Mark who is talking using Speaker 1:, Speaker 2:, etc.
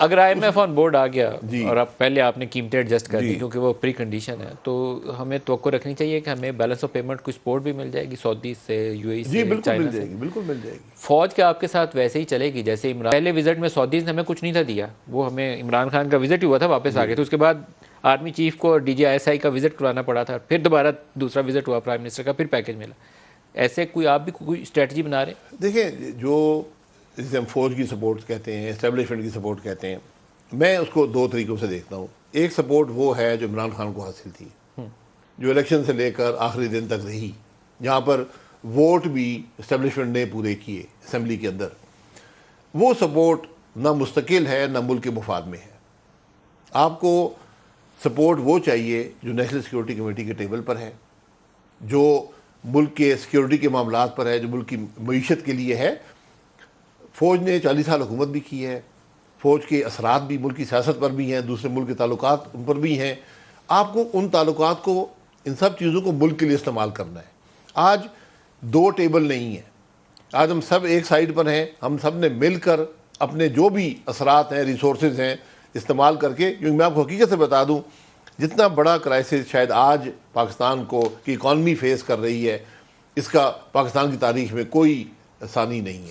Speaker 1: اگر I M F on board آ گیا
Speaker 2: جی
Speaker 1: اور اب پہلے آپ نے قیمتیں ایڈجسٹ کر دی کیونکہ وہ پری کنڈیشن ہے، تو ہمیں توقع رکھنی چاہیے کہ ہمیں بیلنس آف پیمنٹ کوئی سپورٹ بھی مل جائے گی سعودی سے، یو اے ای
Speaker 2: جی
Speaker 1: سے،
Speaker 2: بالکل
Speaker 1: چائنا
Speaker 2: مل
Speaker 1: سے.
Speaker 2: جائے گی، بالکل مل جائے گی.
Speaker 1: فوج کیا آپ کے ساتھ ویسے ہی چلے گی جیسے عمران پہلے وزٹ میں سعودیز نے ہمیں کچھ نہیں تھا دیا، وہ ہمیں عمران خان کا وزٹ ہوا تھا واپس آ گئے تھے، اس کے بعد آرمی چیف کو D G I S I کا وزٹ کرانا پڑا تھا، پھر دوبارہ دوسرا وزٹ ہوا پرائم منسٹر کا، پھر پیکج ملا. ایسے کوئی آپ بھی کوئی اسٹریٹجی بنا رہے ہیں؟
Speaker 2: دیکھیں جو جسے ہم فوج کی سپورٹ کہتے ہیں، اسٹیبلشمنٹ کی سپورٹ کہتے ہیں، میں اس کو دو طریقوں سے دیکھتا ہوں. ایک سپورٹ وہ ہے جو عمران خان کو حاصل تھی، جو الیکشن سے لے کر آخری دن تک رہی، جہاں پر ووٹ بھی اسٹیبلشمنٹ نے پورے کیے اسمبلی کے اندر. وہ سپورٹ نہ مستقل ہے نہ ملک کے مفاد میں ہے. آپ کو سپورٹ وہ چاہیے جو نیشنل سیکیورٹی کمیٹی کے ٹیبل پر ہے، جو ملک کے سیکیورٹی کے معاملات پر ہے، جو ملک کی معیشت کے لیے ہے. فوج نے 40 سال حکومت بھی کی ہے، فوج کے اثرات بھی ملک کی سیاست پر بھی ہیں، دوسرے ملک کے تعلقات ان پر بھی ہیں. آپ کو ان تعلقات کو، ان سب چیزوں کو ملک کے لیے استعمال کرنا ہے. آج دو ٹیبل نہیں ہیں، آج ہم سب ایک سائیڈ پر ہیں. ہم سب نے مل کر اپنے جو بھی اثرات ہیں، ریسورسز ہیں، استعمال کر کے، کیونکہ میں آپ کو حقیقت سے بتا دوں، جتنا بڑا کرائسس شاید آج پاکستان کو کی اکانومی فیس کر رہی ہے، اس کا پاکستان کی تاریخ میں کوئی ثانی نہیں ہے.